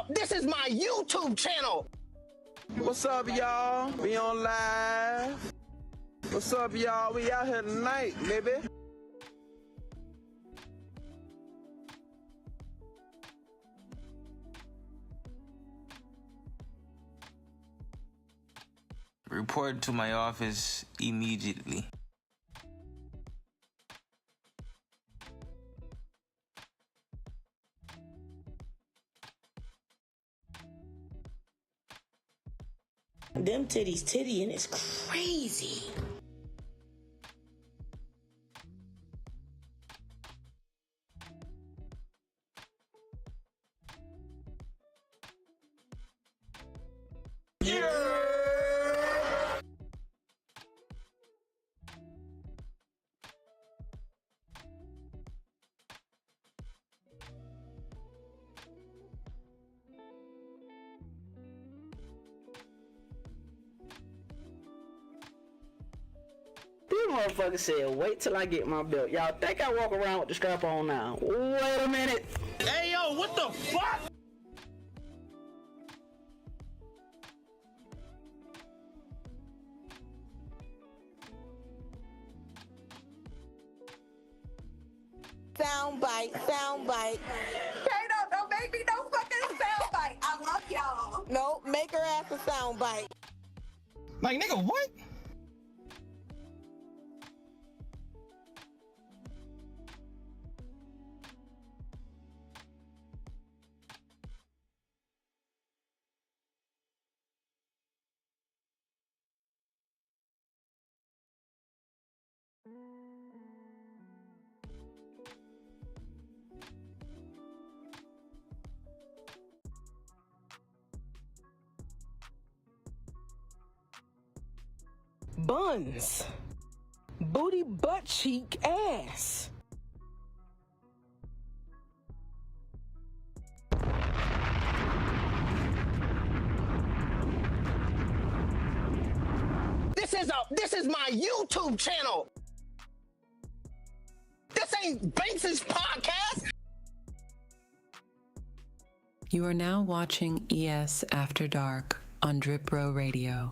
This is my YouTube channel. What's up, y'all? We on live. What's up, y'all? We out here tonight, baby. Report to my office immediately. Them titties tittying is crazy. This motherfucker said, wait till I get my belt. Y'all think I walk around with the strap on now? Wait a minute. Hey, yo, what the fuck? Soundbite. Kato, don't make me no fucking soundbite. I love y'all. No, make her ass a soundbite. Like, nigga, what? Buns. Booty butt cheek ass. This is my YouTube channel. This ain't Banks's podcast. You are now watching ES After Dark on Drip Row Radio.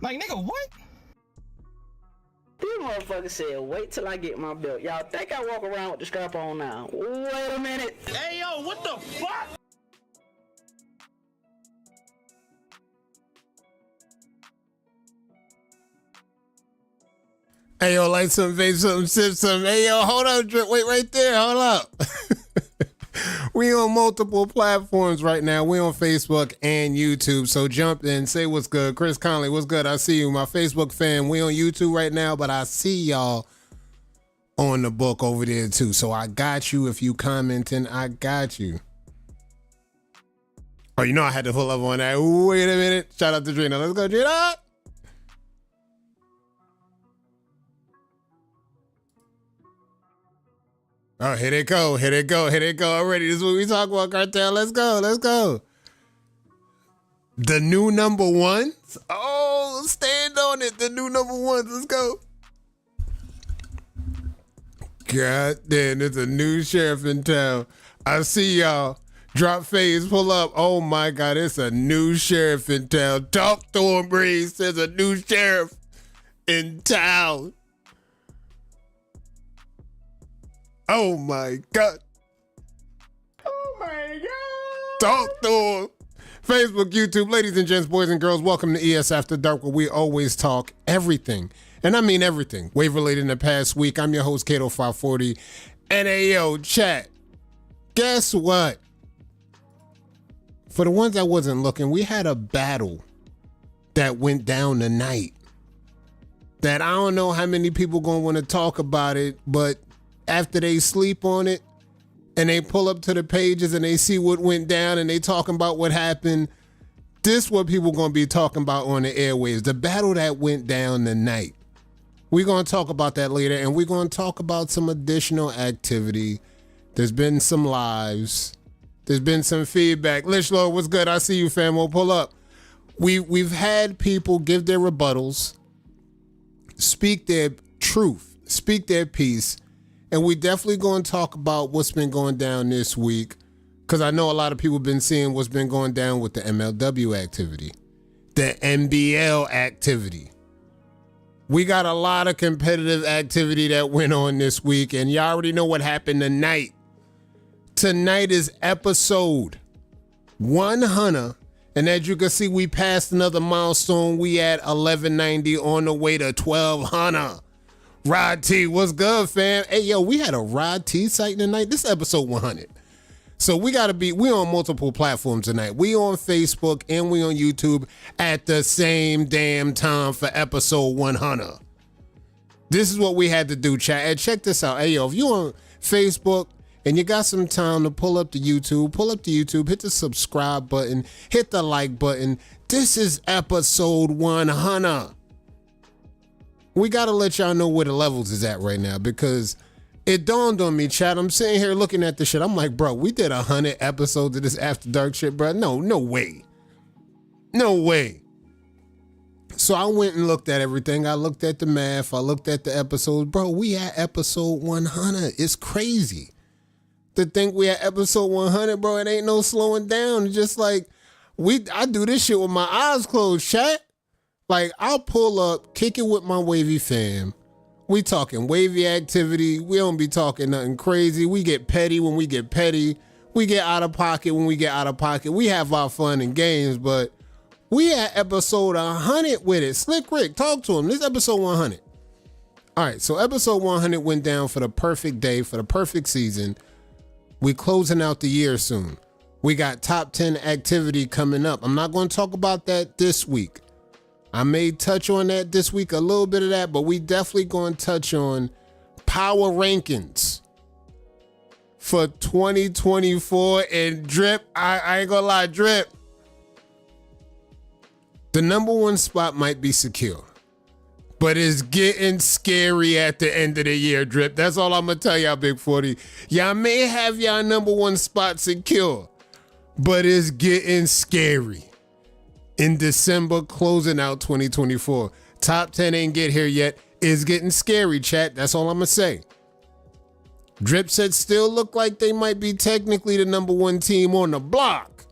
Like, nigga, what? This motherfucker said, wait till I get my belt. Y'all think I walk around with the strap on now? Wait a minute. Hey, yo, what the fuck? Hey, yo, light some, vape some, sip some. Hey, yo, hold up, Drip. Wait right there. Hold up. We on multiple platforms right now. We on Facebook and YouTube. So jump in, say what's good. Chris Conley, what's good? I see you. My Facebook fan, we on YouTube right now, but I see y'all on the book over there too. So I got you. If you commenting, I got you. Oh, you know I had to pull up on that. Wait a minute. Shout out to Torino. Let's go, Torino. Oh, here they go already. This is what we talk about, Cartel. Let's go. The new number ones. Oh, stand on it. The new number ones. Let's go. God damn, there's a new sheriff in town. I see y'all. Drop phase, pull up. Oh my God, it's a new sheriff in town. Talk to him, Breeze. There's a new sheriff in town. Oh my God. Oh my God. Talk to him. Facebook, YouTube, ladies and gents, boys and girls, welcome to ES After Dark, where we always talk everything. And I mean everything. Wave related in the past week. I'm your host, KadoTV. And hey, yo, chat. Guess what? For the ones that wasn't looking, we had a battle that went down tonight. That I don't know how many people gonna want to talk about it, but after they sleep on it, and they pull up to the pages and they see what went down and they talking about what happened. This what people going to be talking about on the airwaves, the battle that went down tonight. We're going to talk about that later, and we're going to talk about some additional activity. There's been some lives. There's been some feedback. Lishlord, what's good? I see you, fam. We'll pull up. We've had people give their rebuttals, speak their truth, speak their piece, and we definitely going to talk about what's been going down this week, because I know a lot of people have been seeing what's been going down with the MLW activity, the NBL activity. We got a lot of competitive activity that went on this week, and y'all already know what happened tonight. Tonight is episode 100, and as you can see, we passed another milestone. We at 1190 on the way to 1200. Rod T, what's good, fam? Hey, yo, we had a Rod T sighting tonight. This is episode 100. So we on multiple platforms tonight. We on Facebook and we on YouTube at the same damn time for episode 100. This is what we had to do, chat. And check this out. Hey, yo, if you on Facebook and you got some time to pull up the YouTube, hit the subscribe button, hit the like button. This is episode 100. We got to let y'all know where the levels is at right now, because it dawned on me, chat. I'm sitting here looking at the shit. I'm like, bro, we did 100 episodes of this After Dark shit, bro. No way. No way. So I went and looked at everything. I looked at the math. I looked at the episodes. Bro, we at episode 100. It's crazy to think we at episode 100, bro. It ain't no slowing down. It's just like, I do this shit with my eyes closed, chat. Like, I'll pull up, kick it with my wavy fam. We talking wavy activity. We don't be talking nothing crazy. We get petty when we get petty. We get out of pocket when we get out of pocket. We have our fun and games, but we at episode 100 with it. Slick Rick, talk to him. This is episode 100. All right, so episode 100 went down for the perfect day, for the perfect season. We closing out the year soon. We got top 10 activity coming up. I'm not going to talk about that this week. I may touch on that this week, a little bit of that, but we definitely going to touch on power rankings for 2024. And Drip, I ain't gonna lie, Drip, the number one spot might be secure, but it's getting scary at the end of the year, Drip. That's all I'm gonna tell y'all, Big 40. Y'all may have y'all number one spot secure, but it's getting scary. In December, closing out 2024. Top 10 ain't get here yet. It's getting scary, chat. That's all I'm going to say. Drip said still look like they might be technically the number one team on the block.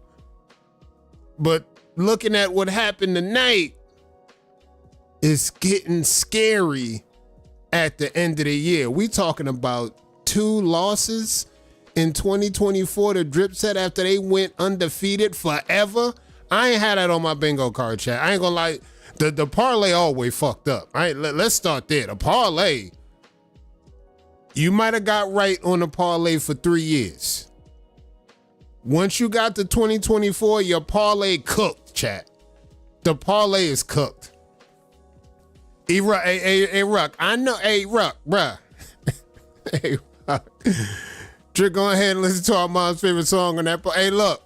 But looking at what happened tonight, it's getting scary at the end of the year. We talking about 2 losses in 2024 to Drip said after they went undefeated forever. I ain't had that on my bingo card, chat. I ain't gonna lie. The parlay always fucked up. All right, let's start there. The parlay, you might have got right on the parlay for 3 years. Once you got to 2024, your parlay cooked, chat. The parlay is cooked. Hey, Ruck, I know. Hey, Ruck, bruh. Hey, Ruck. Just go ahead and listen to our mom's favorite song on that. Hey, look.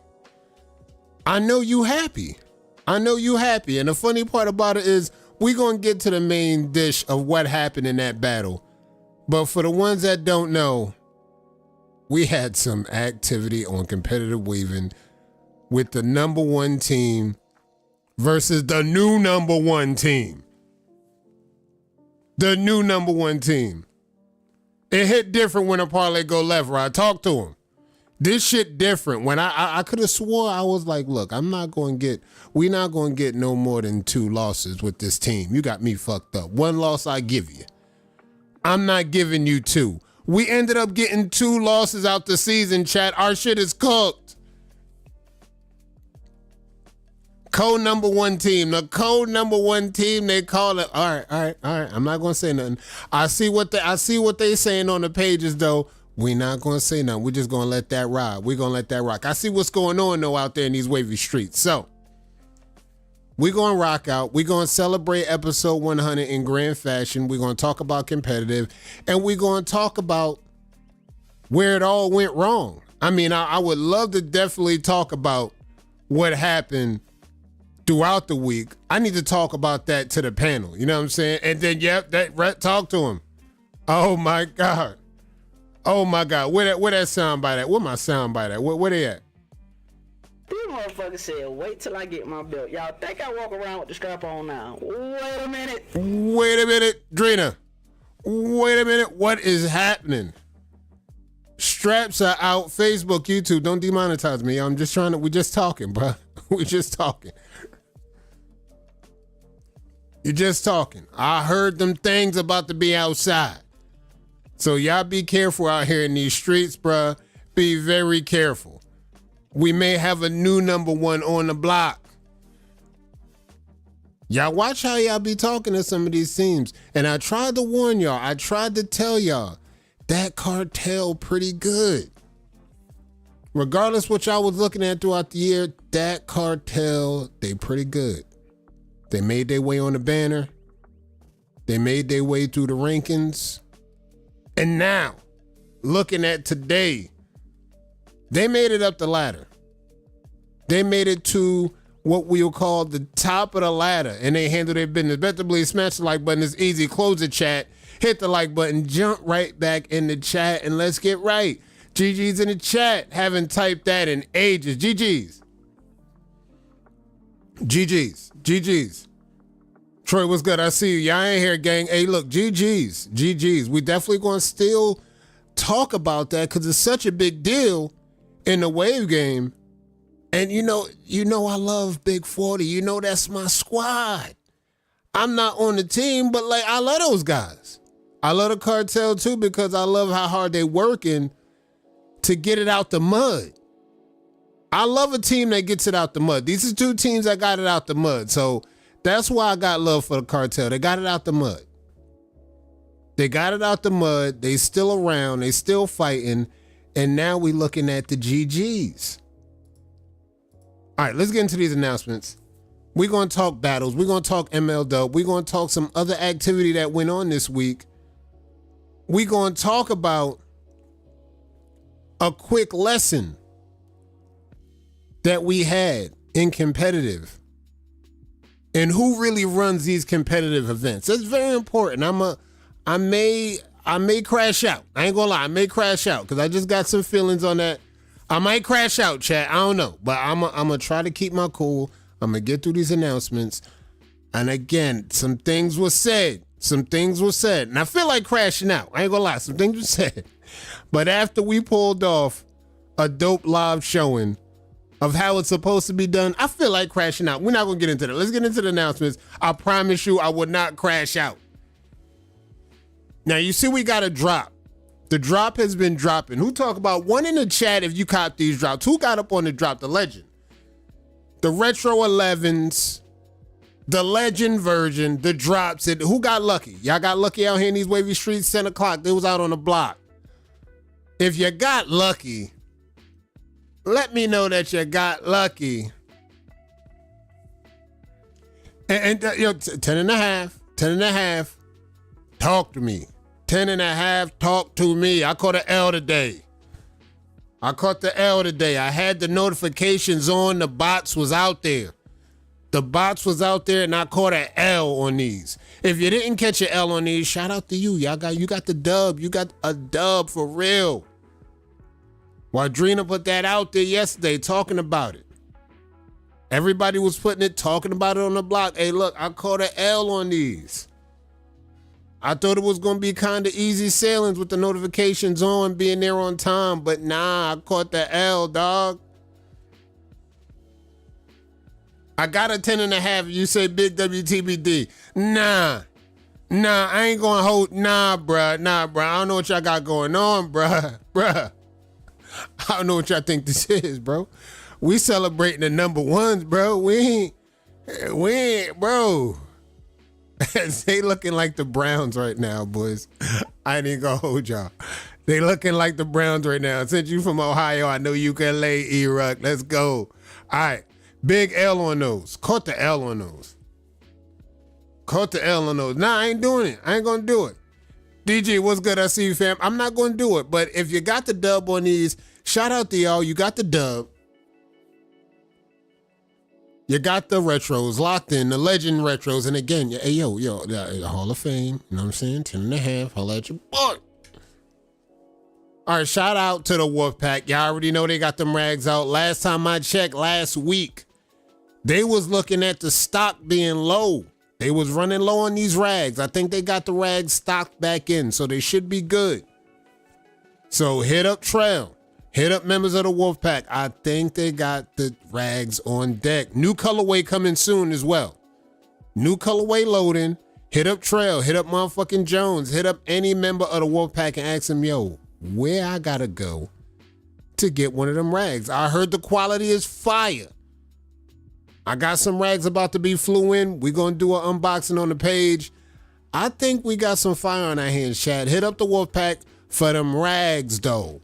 I know you happy. And the funny part about it is we're going to get to the main dish of what happened in that battle. But for the ones that don't know, we had some activity on competitive waving with the number one team versus the new number one team. The new number one team. It hit different when a parlay go left, right? Talk to him. This shit different. When I could have swore, I was like, look, we're not going to get no more than 2 losses with this team. You got me fucked up. 1 loss I give you. I'm not giving you 2. We ended up getting 2 losses out the season, chat. Our shit is cooked. Co-number one team. The co-number one team, they call it. All right. I'm not going to say nothing. I see what they saying on the pages, though. We're not going to say nothing. We're just going to let that ride. We're going to let that rock. I see what's going on, though, out there in these wavy streets. So, we're going to rock out. We're going to celebrate episode 100 in grand fashion. We're going to talk about competitive. And we're going to talk about where it all went wrong. I mean, I would love to definitely talk about what happened throughout the week. I need to talk about that to the panel. You know what I'm saying? And then, talk to him. Oh my God. Oh my God. Where that soundbite at? Where my soundbite at? Where they at? This motherfucker said, wait till I get my belt. Y'all think I walk around with the strap on now? Wait a minute, Drina. Wait a minute. What is happening? Straps are out. Facebook, YouTube, don't demonetize me. I'm just we're just talking, bro. We're just talking. You're just talking. I heard them things about to be outside. So y'all be careful out here in these streets, bruh. Be very careful. We may have a new number one on the block. Y'all watch how y'all be talking to some of these teams. And I tried to warn y'all. I tried to tell y'all that cartel pretty good. Regardless what y'all was looking at throughout the year, that cartel, they pretty good. They made their way on the banner. They made their way through the rankings. And now, looking at today, they made it up the ladder. They made it to what we'll call the top of the ladder, and they handle their business. Better believe, smash the like button. It's easy. Close the chat. Hit the like button. Jump right back in the chat, and let's get right. GG's in the chat. Haven't typed that in ages. GG's. GG's. GG's. Troy, what's good? I see you. Y'all ain't here, gang. Hey, look, GG's. GG's. We definitely going to still talk about that because it's such a big deal in the wave game. And you know I love Big 40. You know that's my squad. I'm not on the team, but like I love those guys. I love the cartel too because I love how hard they working to get it out the mud. I love a team that gets it out the mud. These are two teams that got it out the mud. So that's why I got love for the cartel. They got it out the mud. They got it out the mud. They still around. They still fighting. And now we looking at the GGs. All right, let's get into these announcements. We're going to talk battles. We're going to talk MLW. We're going to talk some other activity that went on this week. We're going to talk about a quick lesson that we had in competitive and who really runs these competitive events. That's very important. I may crash out. I ain't gonna lie, I may crash out because I just got some feelings on that. I might crash out, chat. I don't know, but I'm gonna try to keep my cool. I'm gonna get through these announcements. And again, some things were said. And I feel like crashing out. I ain't gonna lie, some things were said. But after we pulled off a dope live showing of how it's supposed to be done, I feel like crashing out. We're not gonna get into that. Let's get into the announcements. I promise you I would not crash out. Now you see we got a drop. The drop has been dropping. Who talk about one in the chat if you cop these drops? Who got up on the drop? The legend. The retro 11s, the legend version, the drops. Who got lucky? Y'all got lucky out here in these wavy streets, 10 o'clock. They was out on the block. If you got lucky, let me know that you got lucky. And 10 and a half, talk to me. 10 and a half, talk to me. I caught an L today. I had the notifications on. The bots was out there. And I caught an L on these. If you didn't catch an L on these, shout out to you. You got the dub. You got a dub for real. Wadrina put that out there yesterday talking about it. Everybody was talking about it on the block. Hey, look, I caught an L on these. I thought it was going to be kind of easy sailings with the notifications on, being there on time, but nah, I caught the L, dog. I got a 10 and a half. You say big WTBD. Nah, I ain't going to hold. Nah, bruh. I don't know what y'all got going on, bruh. I don't know what y'all think this is, bro. We celebrating the number ones, bro. We ain't, bro. They looking like the Browns right now, boys. I ain't gonna hold y'all. They looking like the Browns right now. Since you from Ohio, I know you can lay E-Ruck. Let's go. All right. Big L on those. Caught the L on those. Nah, I ain't doing it. I ain't gonna do it. DG, what's good? I see you, fam. I'm not going to do it, but if you got the dub on these, shout out to y'all. You got the dub. You got the retros locked in, the legend retros. And again, hey, yo, the Hall of Fame, you know what I'm saying? 10.5, holla at your boy. All right, shout out to the Wolfpack. Y'all already know they got them rags out. Last time I checked, last week, they was looking at the stock being low. They was running low on these rags. I think they got the rags stocked back in, so they should be good. So hit up Trail. Hit up members of the Wolfpack. I think they got the rags on deck. New colorway coming soon as well. New colorway loading. Hit up Trail. Hit up motherfucking Jones. Hit up any member of the Wolfpack and ask him, yo, where I gotta go to get one of them rags? I heard the quality is fire. I got some rags about to be flew in. We're going to do an unboxing on the page. I think we got some fire on our hands, Chad. Hit up the Wolfpack for them rags, though.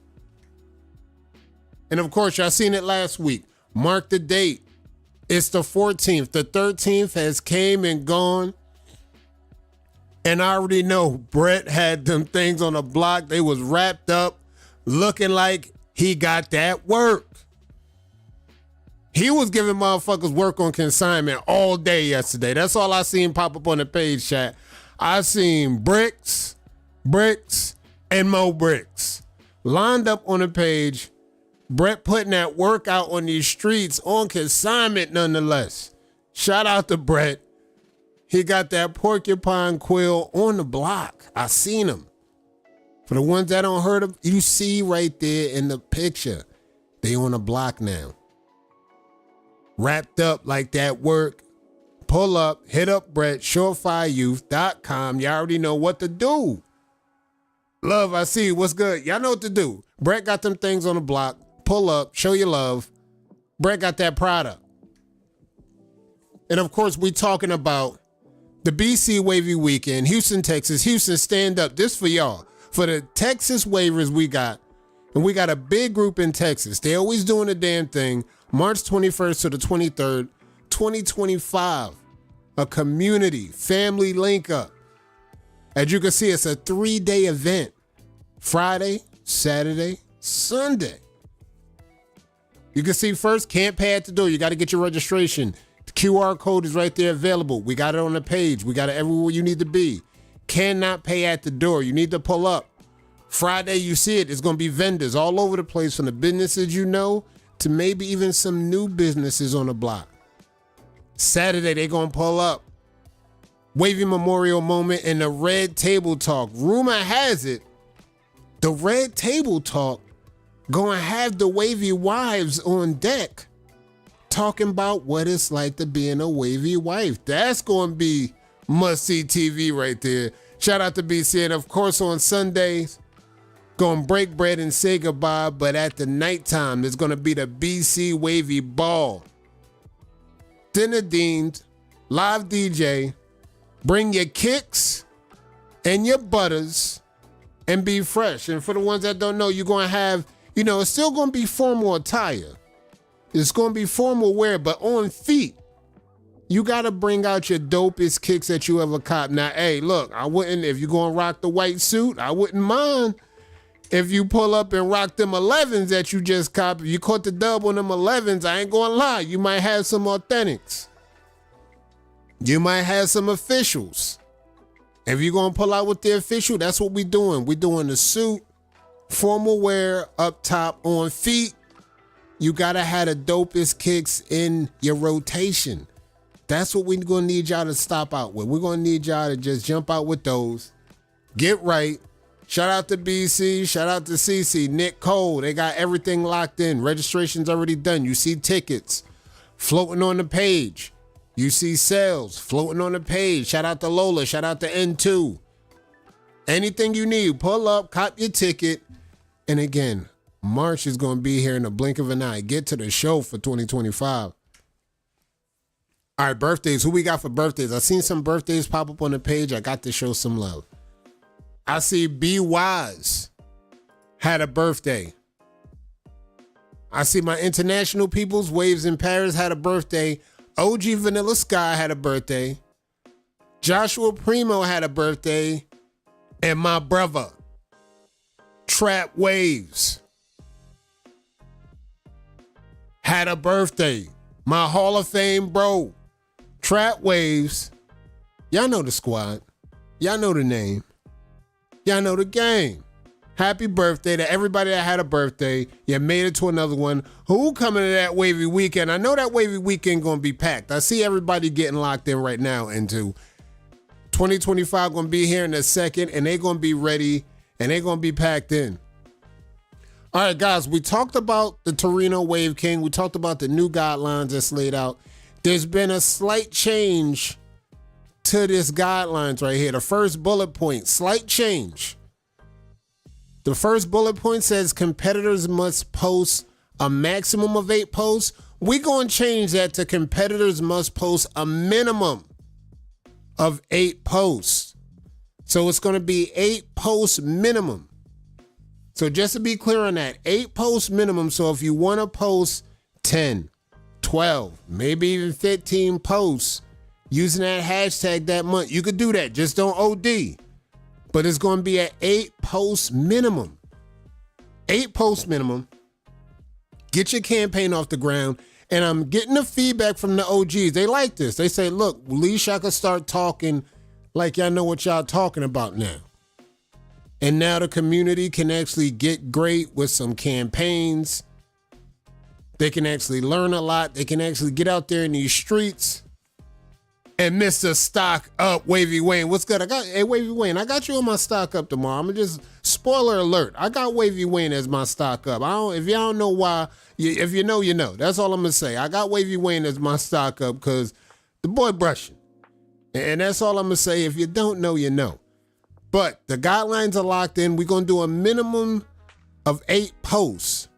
And of course, y'all seen it last week. Mark the date. It's the 14th. The 13th has came and gone. And I already know Brett had them things on the block. They was wrapped up, looking like he got that work. He was giving motherfuckers work on consignment all day yesterday. That's all I seen pop up on the page, chat. I seen bricks, and more bricks lined up on the page. Brett putting that work out on these streets on consignment nonetheless. Shout out to Brett. He got that porcupine quill on the block. I seen him. For the ones that don't heard him, you see right there in the picture. They on the block now. Wrapped up like that work. Pull up, hit up Brett, surefireyouth.com. Y'all already know what to do. Love, I see you. What's good? Y'all know what to do. Brett got them things on the block. Pull up, show your love. Brett got that product. And of course, we talking about the BC Wavy Weekend, Houston, Texas. Houston, stand up. This for y'all. For the Texas waivers we got. And we got a big group in Texas. They always doing the damn thing. March 21st to the 23rd, 2025. A community family link up. As you can see, it's a 3-day event. Friday, Saturday, Sunday. You can see first, can't pay at the door. You got to get your registration. The QR code is right there available. We got it on the page. We got it everywhere you need to be. Cannot pay at the door. You need to pull up. Friday, you see it. It's going to be vendors all over the place, from the businesses you know to maybe even some new businesses on the block. Saturday, they're going to pull up. Wavy Memorial Moment and the Red Table Talk. Rumor has it, the Red Table Talk going to have the Wavy wives on deck talking about what it's like to being a Wavy wife. That's going to be must-see TV right there. Shout out to BC. And of course, on Sundays, going to break bread and say goodbye. But at the nighttime, there's going to be the BC Wavy Ball. Dinner deemed, live DJ. Bring your kicks and your butters and be fresh. And for the ones that don't know, you're going to have, it's still going to be formal attire. It's going to be formal wear, but on feet, you got to bring out your dopest kicks that you ever caught. Now, hey, look, if you're going to rock the white suit, I wouldn't mind if you pull up and rock them 11s that you just copped. If you caught the dub on them 11s, I ain't going to lie, you might have some authentics. You might have some officials. If you're going to pull out with the official, that's what we're doing. We're doing the suit, formal wear up top, on feet. You got to have the dopest kicks in your rotation. That's what we're going to need y'all to stop out with. We're going to need y'all to just jump out with those. Get right. Shout out to BC. Shout out to CC. Nick Cole. They got everything locked in. Registration's already done. You see tickets floating on the page. You see sales floating on the page. Shout out to Lola. Shout out to N2. Anything you need, pull up, cop your ticket. And again, March is going to be here in the blink of an eye. Get to the show for 2025. All right, birthdays. Who we got for birthdays? I seen some birthdays pop up on the page. I got to show some love. I see B Wise had a birthday. I see my international peoples, Waves in Paris, had a birthday. OG Vanilla Sky had a birthday. Joshua Primo had a birthday. And my brother, Trap Waves, had a birthday. My Hall of Fame bro, Trap Waves. Y'all know the squad. Y'all know the name. Y'all know the game. Happy birthday to everybody that had a birthday. You made it to another one. Who coming to that wavy weekend? I know that wavy weekend gonna be packed. I see everybody getting locked in right now into 2025 gonna be here in a second, and they gonna be ready, and they gonna be packed in. All right, guys, we talked about the Torino Wave King. We talked about the new guidelines that's laid out. There's been a slight change to this guidelines right here. The first bullet point, slight change. The first bullet point says competitors must post a maximum of 8 posts. We're going to change that to competitors must post a minimum of 8 posts. So it's going to be 8 posts minimum. So just to be clear on that, 8 posts minimum. So if you want to post 10, 12, maybe even 15 posts using that hashtag that month, you could do that. Just don't OD. But it's going to be at 8 posts minimum. 8 posts minimum. Get your campaign off the ground. And I'm getting the feedback from the OGs. They like this. They say, look, at least y'all can start talking like y'all know what y'all talking about now. And now the community can actually get great with some campaigns. They can actually learn a lot. They can actually get out there in these streets. And Mr. Stock Up, Wavy Wayne. What's good? Hey, Wavy Wayne, I got you on my stock up tomorrow. I'm just, spoiler alert, I got Wavy Wayne as my stock up. If y'all don't know why, if you know, you know. That's all I'm going to say. I got Wavy Wayne as my stock up because the boy brushing. And that's all I'm going to say. If you don't know, you know. But the guidelines are locked in. We're going to do a minimum of 8 posts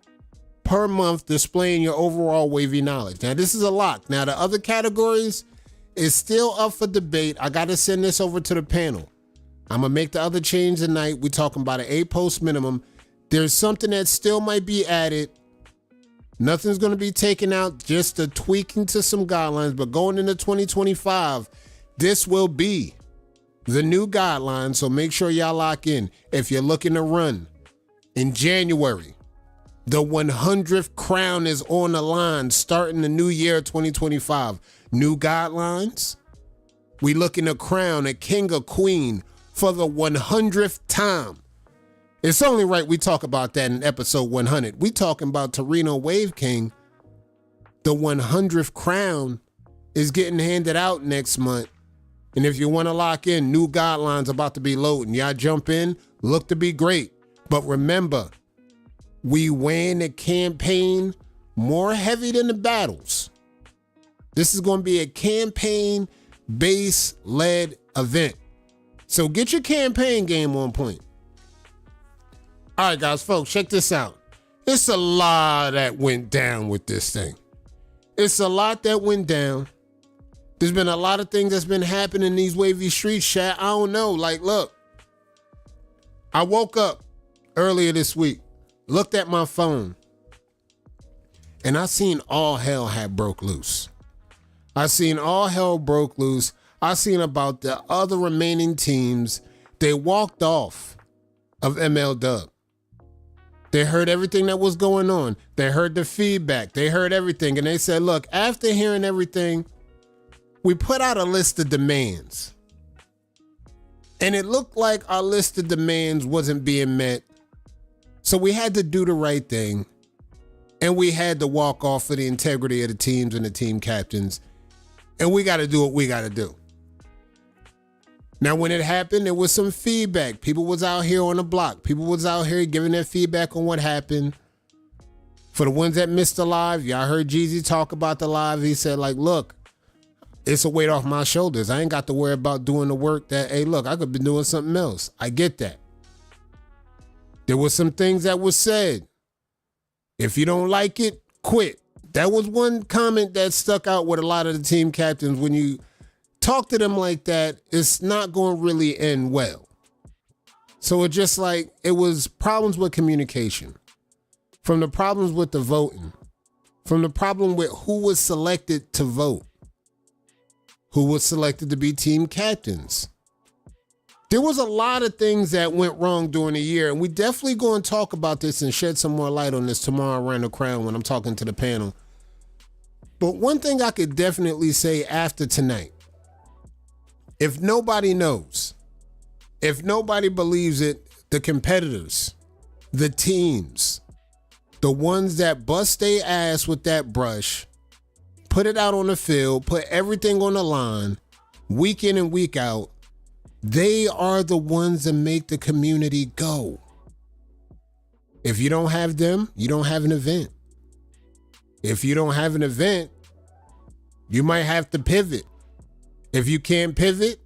per month displaying your overall wavy knowledge. Now, this is a lock. Now, the other categories is still up for debate. I got to send this over to the panel. I'm going to make the other change tonight. We're talking about an 8 post minimum. There's something that still might be added. Nothing's going to be taken out, just a tweaking to some guidelines. But going into 2025, this will be the new guidelines. So make sure y'all lock in. If you're looking to run in January, the 100th crown is on the line starting the new year 2025. New guidelines. We looking to crown a king or queen for the 100th time. It's only right we talk about that in episode 100. We talking about Torino Wave King. The 100th crown is getting handed out next month. And if you want to lock in, new guidelines about to be loading. Y'all jump in, look to be great. But remember, we weighing the campaign more heavy than the battles. This is going to be a campaign-based led event. So get your campaign game on point. All right, guys, folks, check this out. It's a lot that went down with this thing. It's a lot that went down. There's been a lot of things that's been happening in these wavy streets, chat. I don't know. Like, look, I woke up earlier this week, looked at my phone, and I seen all hell had broke loose. I seen all hell broke loose. I seen about the other remaining teams. They walked off of MLW. They heard everything that was going on. They heard the feedback. They heard everything. And they said, look, after hearing everything, we put out a list of demands. And it looked like our list of demands wasn't being met. So we had to do the right thing. And we had to walk off for the integrity of the teams and the team captains. And we got to do what we got to do. Now, when it happened, there was some feedback. People was out here on the block. People was out here giving their feedback on what happened. For the ones that missed the live, y'all heard Jeezy talk about the live. He said, like, look, it's a weight off my shoulders. I ain't got to worry about doing the work that, hey, look, I could be doing something else. I get that. There was some things that was said. If you don't like it, quit. That was one comment that stuck out with a lot of the team captains. When you talk to them like that, it's not going to really end well. So it just like, it was problems with communication, from the problems with the voting, from the problem with who was selected to vote, who was selected to be team captains. There was a lot of things that went wrong during the year, and we definitely going to talk about this and shed some more light on this tomorrow around the crown when I'm talking to the panel. But one thing I could definitely say after tonight, if nobody knows, if nobody believes it, the competitors, the teams, the ones that bust their ass with that brush, put it out on the field, put everything on the line, week in and week out, they are the ones that make the community go. If you don't have them, you don't have an event. If you don't have an event, you might have to pivot. If you can't pivot,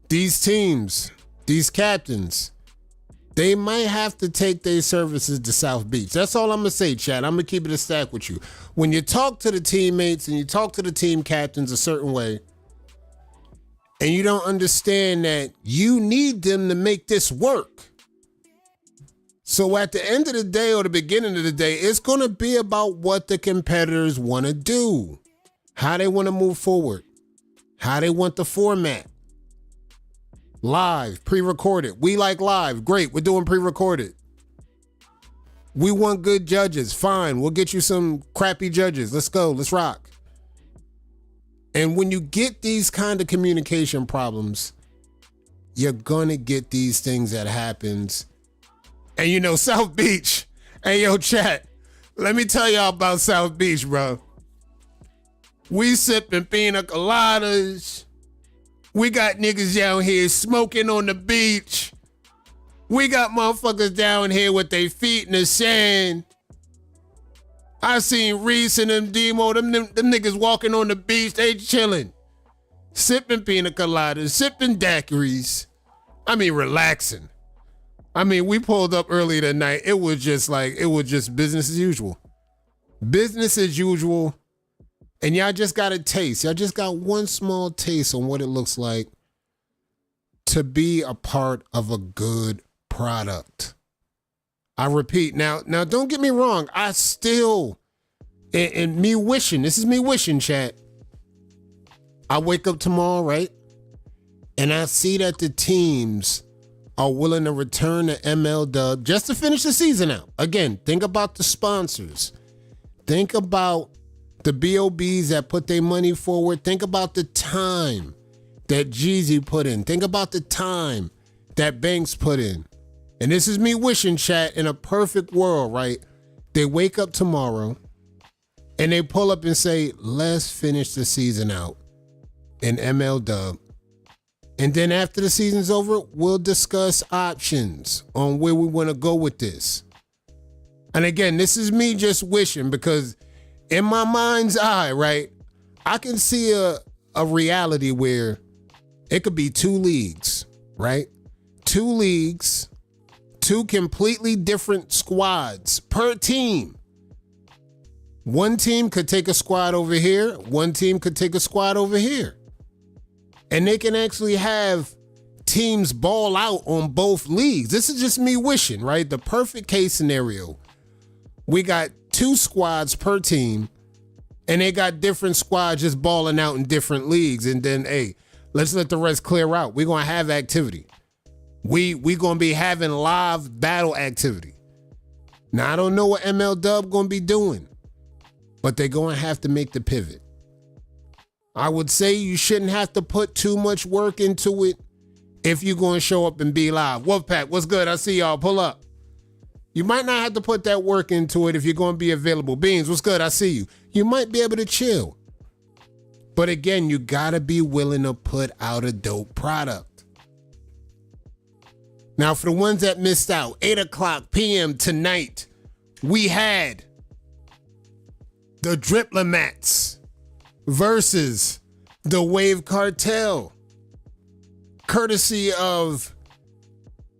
these teams, these captains, they might have to take their services to South Beach. That's all I'm going to say, Chad. I'm going to keep it a stack with you. When you talk to the teammates and you talk to the team captains a certain way, and you don't understand that you need them to make this work. So at the end of the day or the beginning of the day, it's going to be about what the competitors want to do, how they want to move forward, how they want the format. Live, pre-recorded. We like live. Great. We're doing pre-recorded. We want good judges. Fine. We'll get you some crappy judges. Let's go. Let's rock. And when you get these kind of communication problems, you're going to get these things that happens. And you know, South Beach, hey, yo, chat, let me tell y'all about South Beach, bro. We sipping pina coladas. We got niggas down here smoking on the beach. We got motherfuckers down here with their feet in the sand. I seen Reese and them Demo, them niggas walking on the beach, they chilling. Sipping pina coladas, sipping daiquiris. I mean, relaxing. I mean, we pulled up early tonight. It was just business as usual. Business as usual. And y'all just got a taste. Y'all just got one small taste on what it looks like to be a part of a good product. I repeat, now don't get me wrong. I still, and me wishing, this is me wishing, chat. I wake up tomorrow, right? And I see that the teams are willing to return to MLW just to finish the season out. Again, think about the sponsors. Think about the BOBs that put their money forward. Think about the time that Jeezy put in. Think about the time that Banks put in. And this is me wishing, chat, in a perfect world, right? They wake up tomorrow and they pull up and say, let's finish the season out in MLW. And then after the season's over, we'll discuss options on where we want to go with this. And again, this is me just wishing, because in my mind's eye, right, I can see a reality where it could be two leagues, right? Two leagues, two completely different squads per team. One team could take a squad over here. One team could take a squad over here. And they can actually have teams ball out on both leagues. This is just me wishing, right? The perfect case scenario. We got two squads per team, and they got different squads just balling out in different leagues. And then, hey, let's let the rest clear out. We're going to have activity. We going to be having live battle activity. Now, I don't know what MLW going to be doing, but they're going to have to make the pivot. I would say you shouldn't have to put too much work into it if you're going to show up and be live. Wolfpack, what's good? I see y'all. Pull up. You might not have to put that work into it if you're going to be available. Beans, what's good? I see you. You might be able to chill. But again, you got to be willing to put out a dope product. Now, for the ones that missed out, 8 o'clock p.m. tonight, we had the Driplomats versus the Wave Cartel, courtesy of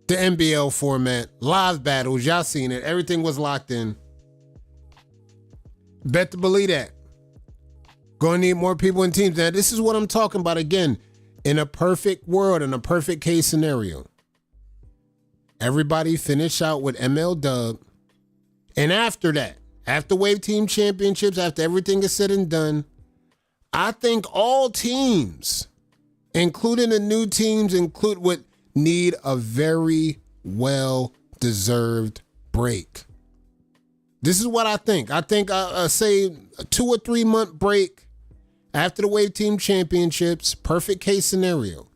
the NBL format, live battles. Y'all seen it. Everything was locked in. Bet to believe that. Gonna need more people in teams. Now, this is what I'm talking about again. In a perfect world, in a perfect case scenario, everybody finish out with MLW. And after that, after Wave Team Championships, after everything is said and done, I think all teams including the new teams, need a very well-deserved break. This is what I think. I think say a 2 or 3 month break after the Wave Team Championships, perfect case scenario.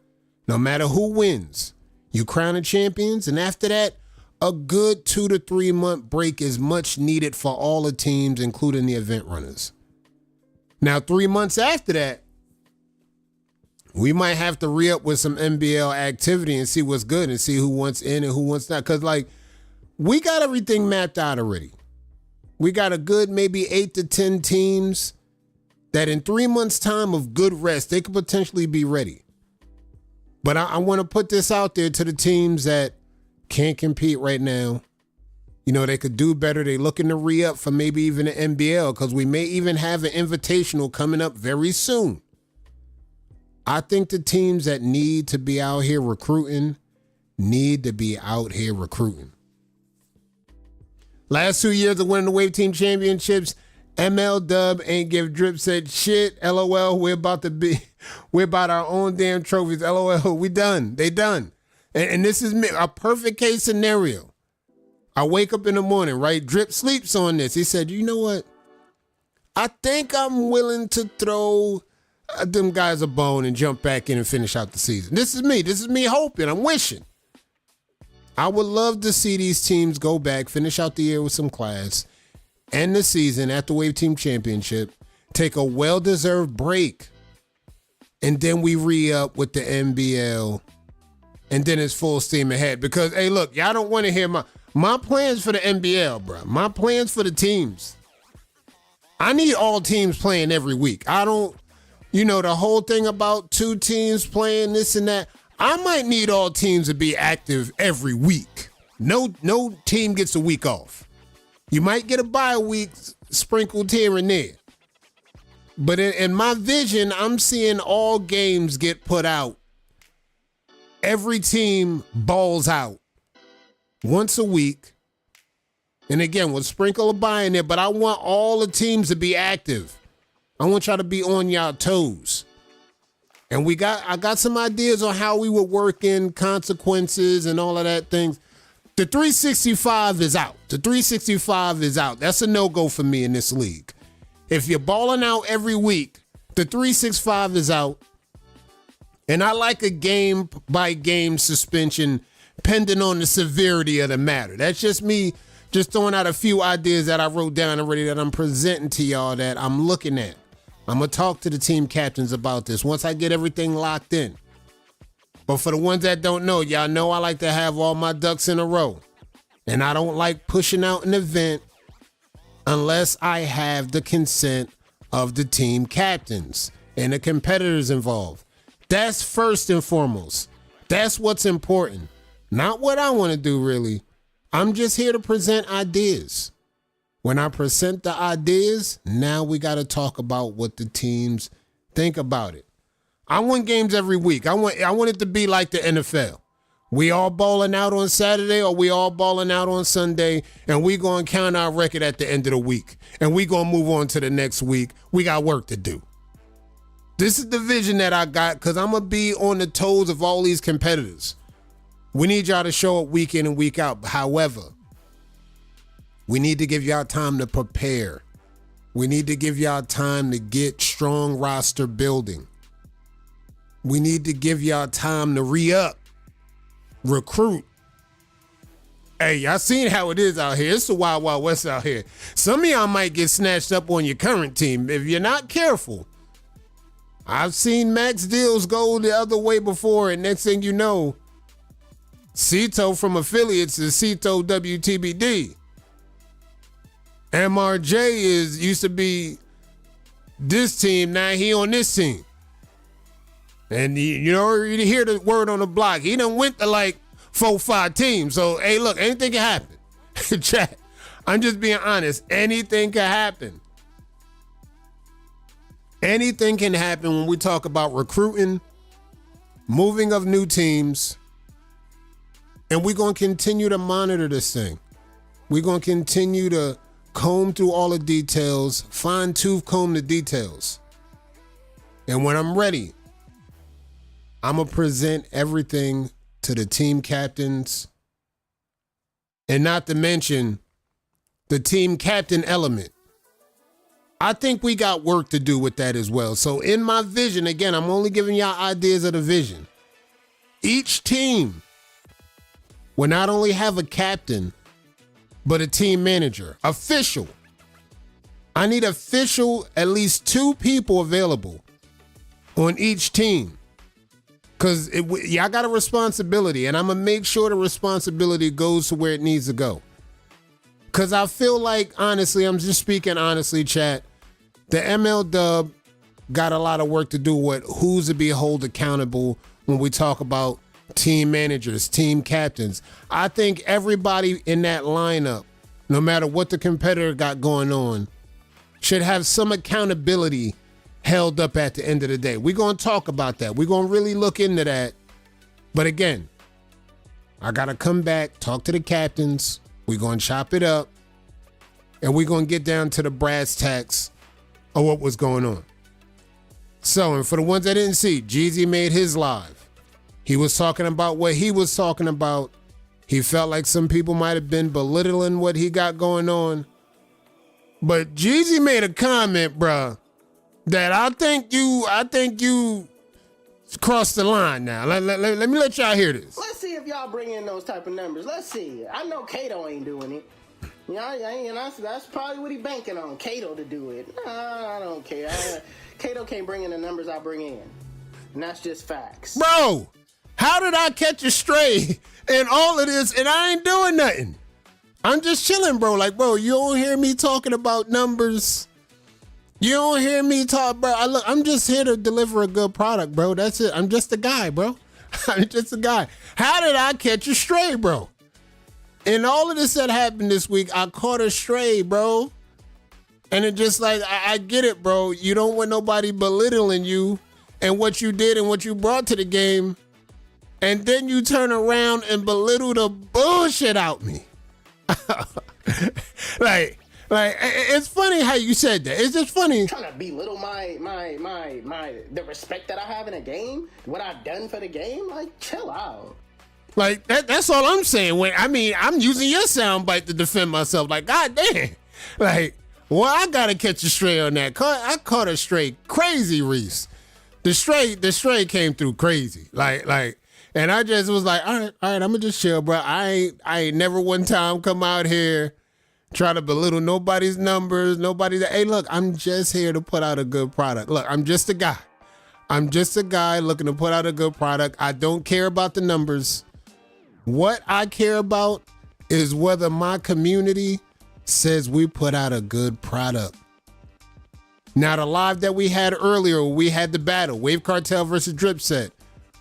No matter who wins, you crown the champions, and after that, a good 2 to 3 month break is much needed for all the teams, including the event runners. Now, 3 months after that, we might have to re-up with some NBL activity and see what's good and see who wants in and who wants not. Because, we got everything mapped out already. We got a good maybe 8 to 10 teams that in 3 months' time of good rest, they could potentially be ready. But I want to put this out there to the teams that can't compete right now. They could do better. They looking to re-up for maybe even an NBL, because we may even have an invitational coming up very soon. I think the teams that need to be out here recruiting need to be out here recruiting. Last 2 years of winning the Wave Team Championships, MLW ain't give Drip said shit. LOL, we're about our own damn trophies. LOL, we done. They done. And this is a perfect case scenario. I wake up in the morning, right? Drip sleeps on this. He said, you know what? I think I'm willing to throw them guys a bone and jump back in and finish out the season. This is me. This is me hoping. I'm wishing. I would love to see these teams go back, finish out the year with some class, end the season at the Wave Team Championship, take a well-deserved break, and then we re-up with the NBL, and then it's full steam ahead. Because, hey, look, y'all don't want to hear my plans for the NBL, bro. My plans for the teams. I need all teams playing every week. I don't, the whole thing about 2 teams playing this and that. I might need all teams to be active every week. No team gets a week off. You might get a bye week sprinkled here and there. But in my vision, I'm seeing all games get put out. Every team balls out once a week. And again, we'll sprinkle a bye in there, but I want all the teams to be active. I want y'all to be on y'all toes. And I got some ideas on how we would work in consequences and all of that things. The 365 is out. The 365 is out. That's a no-go for me in this league. If you're balling out every week, the 365 is out. And I like a game-by-game suspension pending on the severity of the matter. That's just me just throwing out a few ideas that I wrote down already that I'm presenting to y'all that I'm looking at. I'm going to talk to the team captains about this once I get everything locked in. But for the ones that don't know, y'all know I like to have all my ducks in a row. And I don't like pushing out an event unless I have the consent of the team captains and the competitors involved. That's first and foremost. That's what's important. Not what I want to do, really. I'm just here to present ideas. When I present the ideas, now we got to talk about what the teams think about it. I want games every week. I want it to be like the NFL. We all balling out on Saturday or we all balling out on Sunday, and we going to count our record at the end of the week. And we going to move on to the next week. We got work to do. This is the vision that I got because I'm going to be on the toes of all these competitors. We need y'all to show up week in and week out. However, we need to give y'all time to prepare. We need to give y'all time to get strong roster building. We need to give y'all time to re-up, recruit. Hey, y'all seen how it is out here. It's the Wild Wild West out here. Some of y'all might get snatched up on your current team if you're not careful. I've seen max deals go the other way before, and next thing you know, Cito from affiliates is Cito WTBD. MRJ used to be this team, now he on this team. And you hear the word on the block. He done went to like 4-5 teams. So, hey, look, anything can happen. Chat, I'm just being honest. Anything can happen. Anything can happen when we talk about recruiting, moving of new teams, and we're going to continue to monitor this thing. We're going to continue to comb through all the details, fine-tooth comb the details. And when I'm ready, I'm going to present everything to the team captains, and not to mention the team captain element. I think we got work to do with that as well. So in my vision, again, I'm only giving y'all ideas of the vision. Each team will not only have a captain, but a team manager, official. I need official, at least 2 people available on each team. Because y'all got a responsibility, and I'm going to make sure the responsibility goes to where it needs to go. Because I feel like, honestly, I'm just speaking honestly, chat, the MLW got a lot of work to do with who's to be held accountable when we talk about team managers, team captains. I think everybody in that lineup, no matter what the competitor got going on, should have some accountability held up at the end of the day. We're going to talk about that. We're going to really look into that. But again, I got to come back, talk to the captains. We're going to chop it up, and we're going to get down to the brass tacks of what was going on. So, and for the ones that didn't see, Jeezy made his live. He was talking about what he was talking about. He felt like some people might have been belittling what he got going on. But Jeezy made a comment, bruh, that I think you crossed the line now. Let me let y'all hear this. Let's see if y'all bring in those type of numbers. Let's see. I know Kato ain't doing it. That's probably what he banking on, Kato to do it. I don't care. Kato can't bring in the numbers I bring in. And that's just facts. Bro, how did I catch a stray in all of this and I ain't doing nothing? I'm just chilling, bro. Like, bro, you don't hear me talking about numbers. You don't hear me talk, bro. I'm just here to deliver a good product, bro. That's it. I'm just a guy, bro. I'm just a guy. How did I catch a stray, bro? And all of this that happened this week, I caught a stray, bro. And it just like, I get it, bro. You don't want nobody belittling you and what you did and what you brought to the game. And then you turn around and belittle the bullshit out me. Like, it's funny how you said that. It's just funny. Trying to belittle the respect that I have in a game, what I've done for the game. Like, chill out. Like that's all I'm saying. I'm using your soundbite to defend myself. Like, god damn. Like, well, I gotta catch a stray on that. I caught a stray crazy, Reese. The stray came through crazy. Like, and I just was like, all right, I'm gonna just chill, bro. I ain't never one time come out here try to belittle nobody's numbers, hey, look, I'm just here to put out a good product. Look, I'm just a guy. I'm just a guy looking to put out a good product. I don't care about the numbers. What I care about is whether my community says we put out a good product. Now, the live that we had earlier, we had the battle, Wave Cartel versus Drip Set.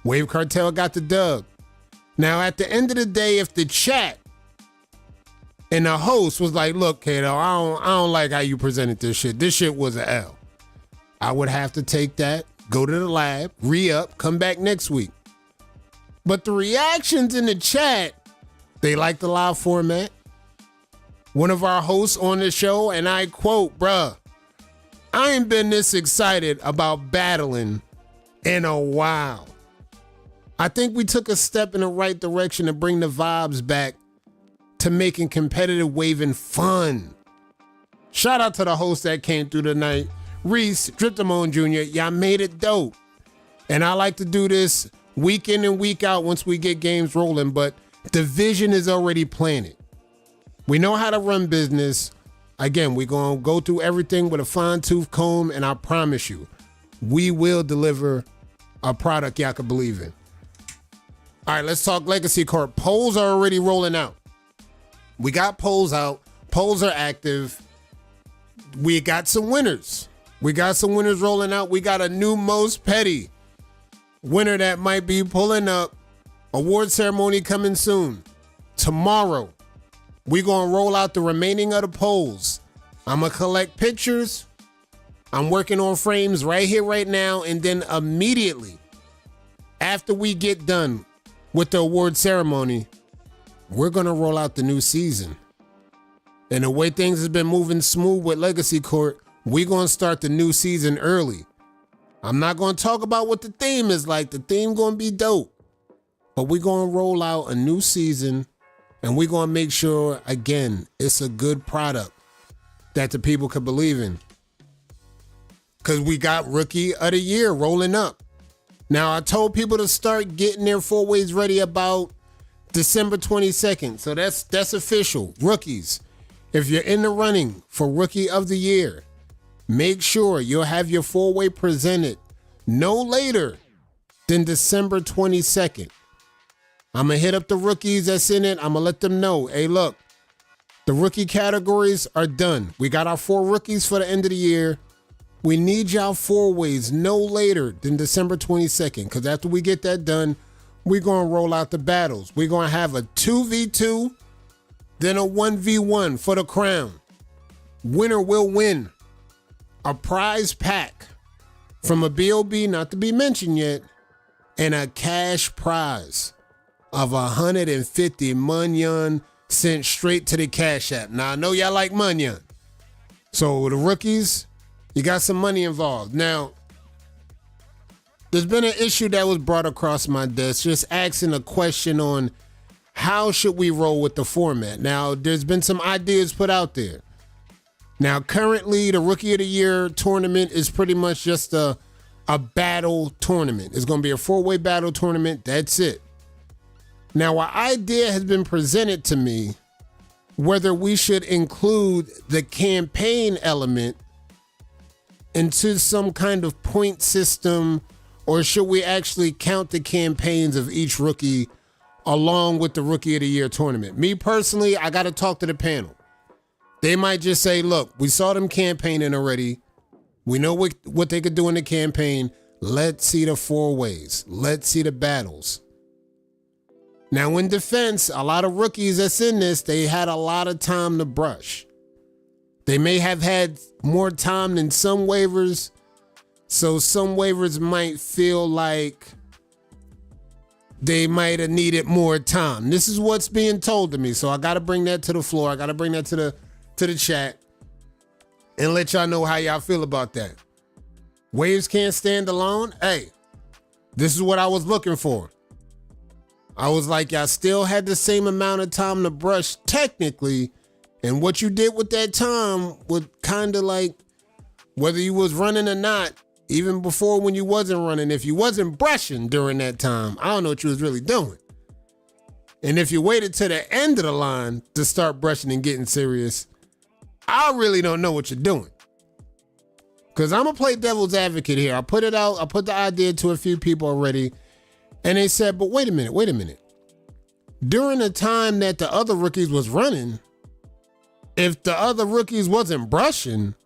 Wave Cartel got the dub. Now, at the end of the day, if the chat and the host was like, look, Kato, I don't like how you presented this shit. This shit was an L. I would have to take that, go to the lab, re-up, come back next week. But the reactions in the chat, they like the live format. One of our hosts on the show, and I quote, bruh, I ain't been this excited about battling in a while. I think we took a step in the right direction to bring the vibes back to making competitive waving fun. Shout out to the host that came through tonight. Reese, Driptamone Jr., y'all made it dope. And I like to do this week in and week out once we get games rolling, but the vision is already planted. We know how to run business. Again, we're going to go through everything with a fine-tooth comb, and I promise you, we will deliver a product y'all can believe in. All right, let's talk Legacy Corp. Polls are already rolling out. We got polls out. Polls are active. We got some winners. We got some winners rolling out. We got a new most petty winner that might be pulling up. Award ceremony coming soon. Tomorrow, we're going to roll out the remaining of the polls. I'm going to collect pictures. I'm working on frames right here, right now. And then immediately after we get done with the award ceremony, we're going to roll out the new season. And the way things have been moving smooth with Legacy Court, we're going to start the new season early. I'm not going to talk about what the theme is like. The theme going to be dope. But we're going to roll out a new season, and we're going to make sure, again, it's a good product that the people could believe in. Because we got Rookie of the Year rolling up. Now, I told people to start getting their 4-ways ready about December 22nd. So that's official. Rookies, if you're in the running for Rookie of the Year, make sure you'll have your 4-way presented no later than December 22nd. I'm going to hit up the rookies that's in it. I'm going to let them know, hey, look, the rookie categories are done. We got our 4 rookies for the end of the year. We need y'all 4-ways no later than December 22nd, because after we get that done, we're going to roll out the battles. We're going to have a 2v2, then a 1v1 for the crown. Winner will win a prize pack from a B.O.B. not to be mentioned yet, and a cash prize of 150 Munyon sent straight to the Cash App. Now, I know y'all like Munyon. So the rookies, you got some money involved. Now, there's been an issue that was brought across my desk, just asking a question on how should we roll with the format. Now, there's been some ideas put out there. Now, currently, the Rookie of the Year tournament is pretty much just a battle tournament. It's going to be a 4-way battle tournament. That's it. Now, an idea has been presented to me whether we should include the campaign element into some kind of point system, or should we actually count the campaigns of each rookie along with the Rookie of the Year tournament? Me personally, I got to talk to the panel. They might just say, look, we saw them campaigning already. We know what they could do in the campaign. Let's see the 4-ways. Let's see the battles. Now, in defense, a lot of rookies that's in this, they had a lot of time to brush. They may have had more time than some waivers. So some waivers might feel like they might have needed more time. This is what's being told to me. So I got to bring that to the floor. I got to bring that to the chat and let y'all know how y'all feel about that. Waves can't stand alone. Hey, this is what I was looking for. I was like, y'all still had the same amount of time to brush technically. And what you did with that time would kind of like, whether you was running or not, even before when you wasn't running, if you wasn't brushing during that time, I don't know what you was really doing. And if you waited to the end of the line to start brushing and getting serious, I really don't know what you're doing. Because I'm going to play devil's advocate here. I put it out. I put the idea to a few people already. And they said, but wait a minute. During the time that the other rookies was running, if the other rookies wasn't brushing,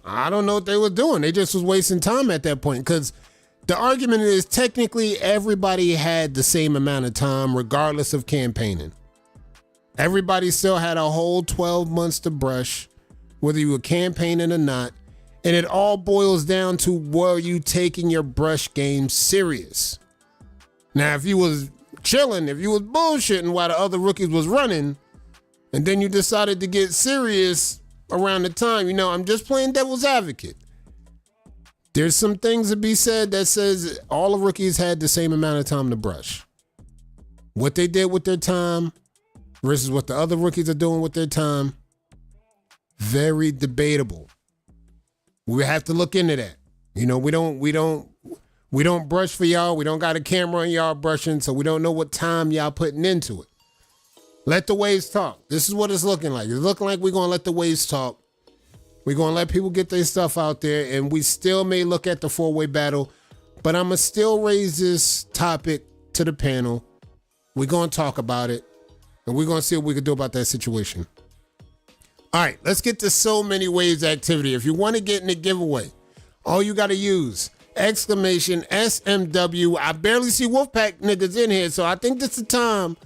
I don't know what they were doing. They just was wasting time at that point. Because the argument is technically everybody had the same amount of time regardless of campaigning. Everybody still had a whole 12 months to brush, whether you were campaigning or not. And it all boils down to, were you taking your brush game serious? Now, if you was chilling, if you was bullshitting while the other rookies was running, and then you decided to get serious around the time, I'm just playing devil's advocate. There's some things to be said that says all the rookies had the same amount of time to brush. What they did with their time versus what the other rookies are doing with their time, very debatable. We have to look into that. We don't brush for y'all. We don't got a camera on y'all brushing, so we don't know what time y'all putting into it. Let the waves talk. This is what it's looking like. It's looking like we're going to let the waves talk. We're going to let people get their stuff out there, and we still may look at the 4-way battle, but I'm going to still raise this topic to the panel. We're going to talk about it, and we're going to see what we can do about that situation. All right, let's get to So Many Waves activity. If you want to get in the giveaway, all you got to use !SMW. I barely see Wolfpack niggas in here, so I think this is the time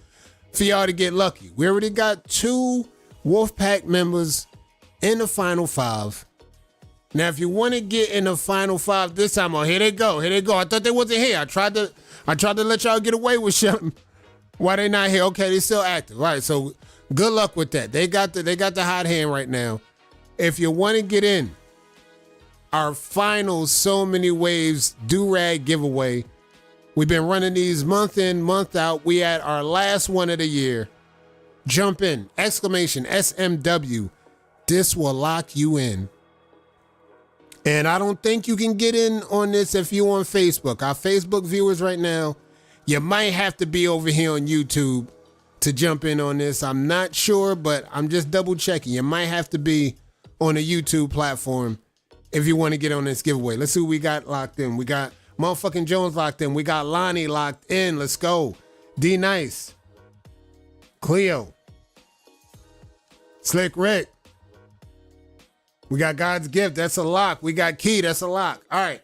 for y'all to get lucky. We already got 2 Wolfpack members in the final 5. Now, if you want to get in the final 5 this time, here they go. I thought they wasn't here. I tried to let y'all get away with something. Why they not here? Okay, they still active. All right, so good luck with that. They got the hot hand right now. If you want to get in, our final So Many Waves do-rag giveaway. We've been running these month in, month out. We at our last one of the year. Jump in, exclamation, SMW. This will lock you in. And I don't think you can get in on this if you're on Facebook. Our Facebook viewers right now, you might have to be over here on YouTube to jump in on this. I'm not sure, but I'm just double checking. You might have to be on a YouTube platform if you want to get on this giveaway. Let's see who we got locked in. We got motherfucking Jones locked in. We got Lonnie locked in. Let's go. D Nice. Cleo. Slick Rick. We got God's Gift. That's a lock. We got Key. That's a lock. All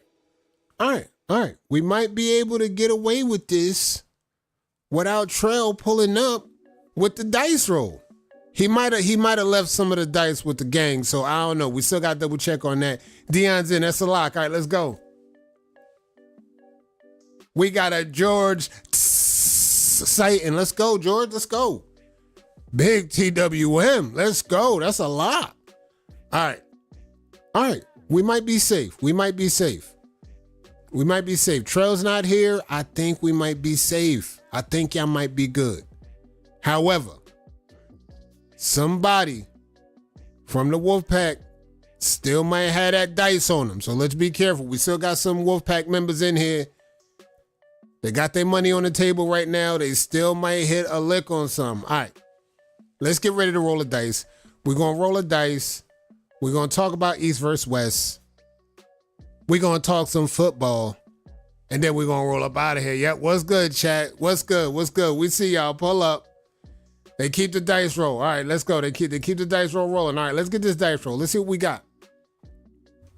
right. We might be able to get away with this without Trail pulling up with the dice roll. He might have left some of the dice with the gang, so I don't know. We still got to double check on that. Dion's in. That's a lock. All right, let's go. We got a George Satan. Let's go, George. Let's go. Big TWM. Let's go. That's a lock. All right. We might be safe. Trail's not here. I think we might be safe. I think y'all might be good. However, somebody from the Wolfpack still might have that dice on them. So let's be careful. We still got some Wolfpack members in here. They got their money on the table right now. They still might hit a lick on some. All right. Let's get ready to roll a dice. We're going to roll a dice. We're going to talk about East versus West. We're going to talk some football. And then we're going to roll up out of here. Yep. What's good, chat? What's good? We see y'all. Pull up. They keep the dice roll. All right, let's go. They keep the dice roll rolling. All right, let's get this dice roll. Let's see what we got.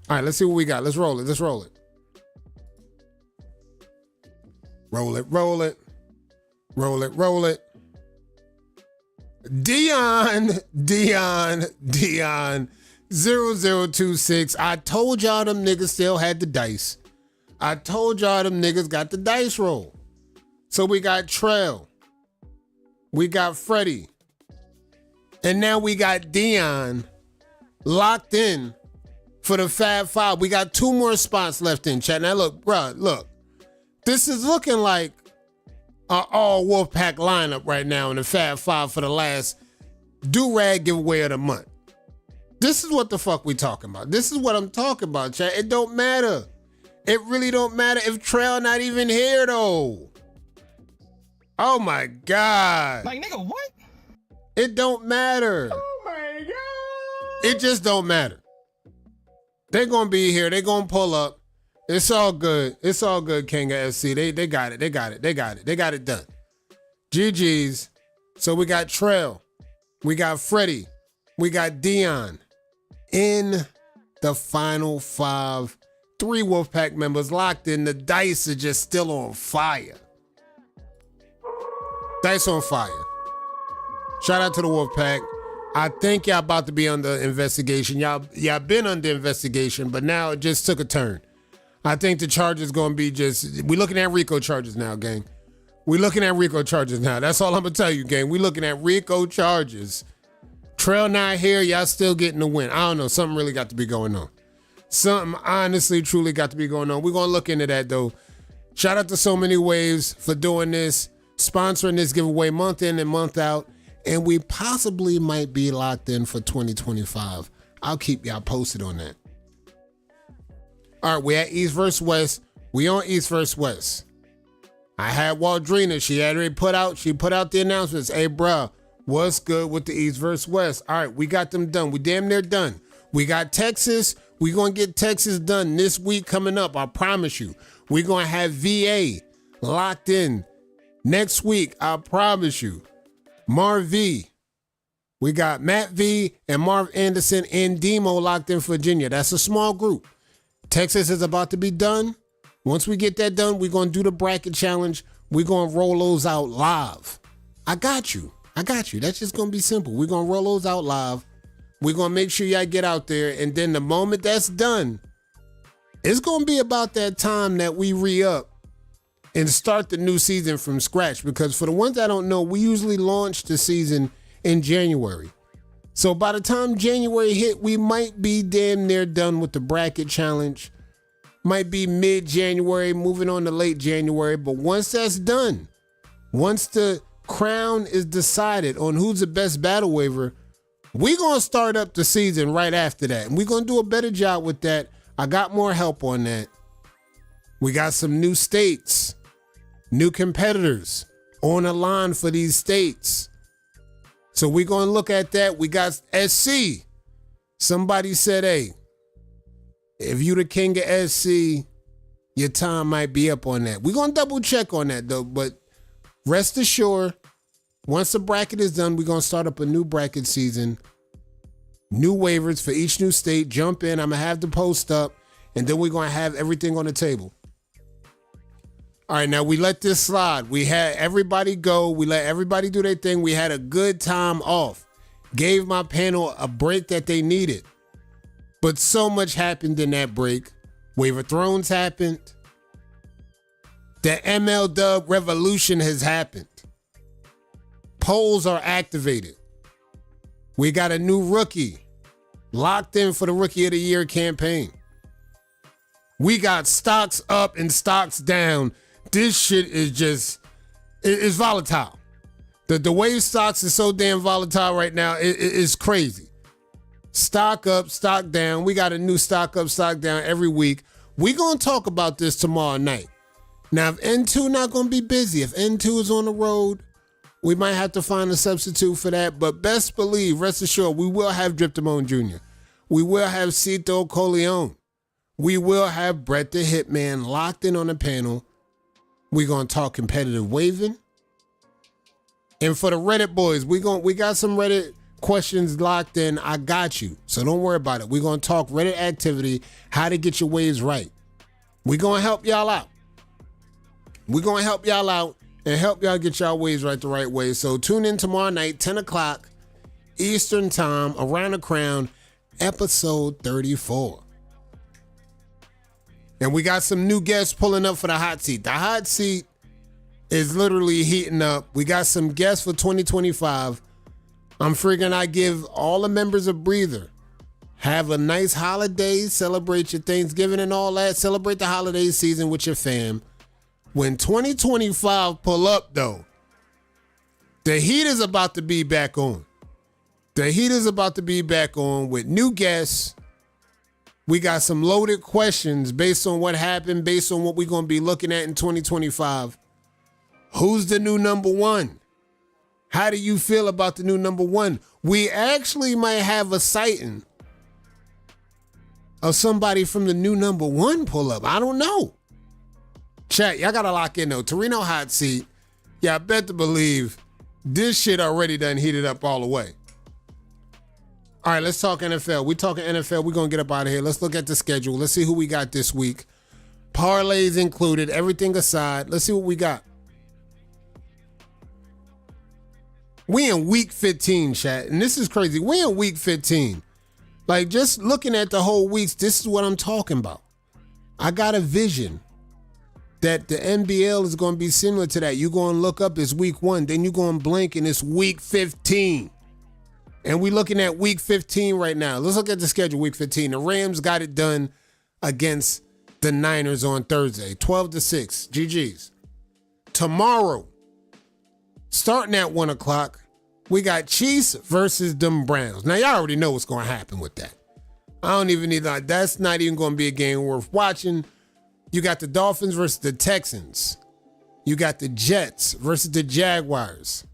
All right, let's see what we got. Let's roll it. Roll it. Dion 0026. I told y'all them niggas still had the dice. I told y'all them niggas got the dice roll. So we got Trail. We got Freddie. And now we got Dion locked in for the Fab Five. We got 2 more spots left in chat. Now look, bruh, look. This is looking like an all Wolfpack lineup right now in the Fab Five for the last do-rag giveaway of the month. This is what the fuck we talking about. This is what I'm talking about, chat. It don't matter. It really don't matter if Trail not even here, though. Oh, my God. Like, nigga, what? It don't matter. Oh, my God. It just don't matter. They're going to be here. They're going to pull up. It's all good. It's all good, King of SC. They got it. They got it done. GG's. So we got Trail. We got Freddie. We got Dion. In the final 5, 3 Wolfpack members locked in. The dice are just still on fire. Dice on fire. Shout out to the Wolfpack. I think y'all about to be under investigation. Y'all been under investigation, but now it just took a turn. I think the charges gonna be we looking at RICO charges now, gang. We looking at RICO charges now. That's all I'm gonna tell you, gang. We looking at RICO charges. Trail not here, y'all still getting the win. I don't know, something really got to be going on. Something honestly, truly got to be going on. We're gonna look into that though. Shout out to So Many Waves for doing this, sponsoring this giveaway month in and month out. And we possibly might be locked in for 2025. I'll keep y'all posted on that. All right, we at East versus West. We on East versus West. I had Waldrina. She had already put out the announcements. Hey, bruh, what's good with the East versus West? All right, we got them done. We damn near done. We got Texas. We going to get Texas done this week coming up. I promise you. We going to have VA locked in next week. I promise you. Marv V. We got Matt V and Marv Anderson and Demo locked in Virginia. That's a small group. Texas is about to be done. Once we get that done, we're going to do the bracket challenge. We're going to roll those out live. I got you. That's just going to be simple. We're going to roll those out live. We're going to make sure y'all get out there. And then the moment that's done, it's going to be about that time that we re-up and start the new season from scratch. Because for the ones that don't know, we usually launch the season in January. So by the time January hit, we might be damn near done with the bracket challenge. Might be mid-January, moving on to late January. But once that's done, once the crown is decided on who's the best battle waiver, we're going to start up the season right after that. And we're going to do a better job with that. I got more help on that. We got some new states, new competitors on the line for these states. So we're going to look at that. We got SC. Somebody said, hey, if you the king of SC, your time might be up on that. We're going to double check on that, though. But rest assured, once the bracket is done, we're going to start up a new bracket season. New waivers for each new state. Jump in. I'm going to have the post up. And then we're going to have everything on the table. All right, now we let this slide. We had everybody go. We let everybody do their thing. We had a good time off. Gave my panel a break that they needed. But so much happened in that break. Waiver Thrones happened. The MLW revolution has happened. Polls are activated. We got a new rookie locked in for the Rookie of the Year campaign. We got stocks up and stocks down. This shit is just, it's volatile. The way stocks is so damn volatile right now, it's crazy. Stock up, stock down. We got a new stock up, stock down every week. We're going to talk about this tomorrow night. Now, if N2 not going to be busy, if N2 is on the road, we might have to find a substitute for that. But best believe, rest assured, we will have Drip Damone Jr. We will have Cito Coleon. We will have Brett the Hitman locked in on the panel. We're going to talk competitive waving. And for the Reddit boys, we got some Reddit questions locked in. I got you. So don't worry about it. We're going to talk Reddit activity, how to get your waves right. We're going to help y'all out. We're going to help y'all out and help y'all get y'all waves right the right way. So tune in tomorrow night, 10 o'clock Eastern time, Around the Crown, episode 34. And we got some new guests pulling up for the hot seat. The hot seat is literally heating up. We got some guests for 2025. I'm figuring I give all the members a breather. Have a nice holiday, celebrate your Thanksgiving and all that. Celebrate the holiday season with your fam. When 2025 pull up, though, the heat is about to be back on. The heat is about to be back on with new guests. We got some loaded questions based on what happened, based on what we're going to be looking at in 2025. Who's the new number one? How do you feel about the new number one? We actually might have a sighting of somebody from the new number one pull up. I don't know. Chat, y'all got to lock in though. Torino hot seat. Yeah, I bet to believe this shit already done heated up all the way. All right, let's talk NFL. We talking NFL. We're going to get up out of here. Let's look at the schedule. Let's see who we got this week. Parlays included, everything aside. Let's see what we got. We in week 15, chat, and this is crazy. We in week 15. Like, just looking at the whole weeks, this is what I'm talking about. I got a vision that the NBL is going to be similar to that. You're going to look up, it's week 1, then you're going to blink, and it's week 15. And we looking at week 15 right now. Let's look at the schedule, week 15. The Rams got it done against the Niners on Thursday, 12-6. GG's. Tomorrow, starting at 1 o'clock, we got Chiefs versus them Browns. Now, y'all already know what's going to happen with that. I don't even need that. That's not even going to be a game worth watching. You got the Dolphins versus the Texans. You got the Jets versus the Jaguars.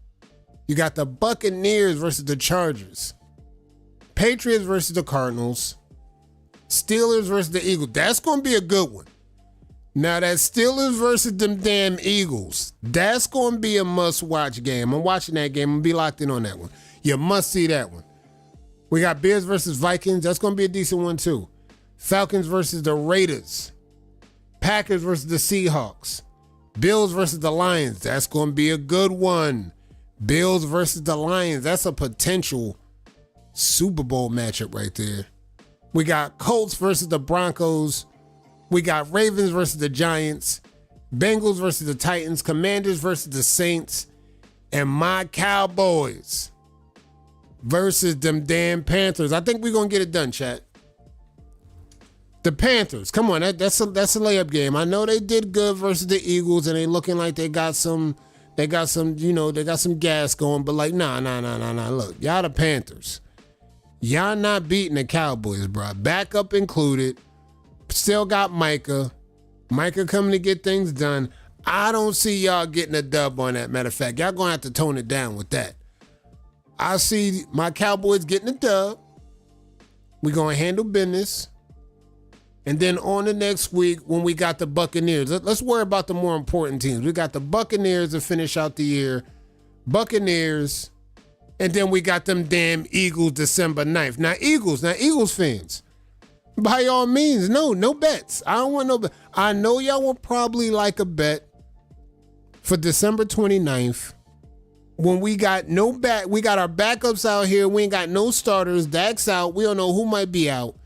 You got the Buccaneers versus the Chargers. Patriots versus the Cardinals. Steelers versus the Eagles. That's going to be a good one. Now, that Steelers versus them damn Eagles, that's going to be a must-watch game. I'm watching that game. I'm going to be locked in on that one. You must see that one. We got Bears versus Vikings. That's going to be a decent one, too. Falcons versus the Raiders. Packers versus the Seahawks. Bills versus the Lions. That's going to be a good one. Bills versus the Lions. That's a potential Super Bowl matchup right there. We got Colts versus the Broncos. We got Ravens versus the Giants. Bengals versus the Titans. Commanders versus the Saints. And my Cowboys versus them damn Panthers. I think we're going to get it done, chat. The Panthers, come on, that's a layup game. I know they did good versus the Eagles, and they looking like they got some gas going, but like, nah. Look, y'all the Panthers. Y'all not beating the Cowboys, bro. Backup included. Still got Micah. Micah coming to get things done. I don't see y'all getting a dub on that. Matter of fact, y'all gonna have to tone it down with that. I see my Cowboys getting a dub. We're gonna handle business. And then on the next week, when we got the Buccaneers, let's worry about the more important teams. We got the Buccaneers to finish out the year. Buccaneers. And then we got them damn Eagles December 9th. Now, Eagles fans, by all means, no bets. I don't want no bet. I know y'all will probably like a bet for December 29th when we got we got our backups out here. We ain't got no starters. Dak's out. We don't know who might be out.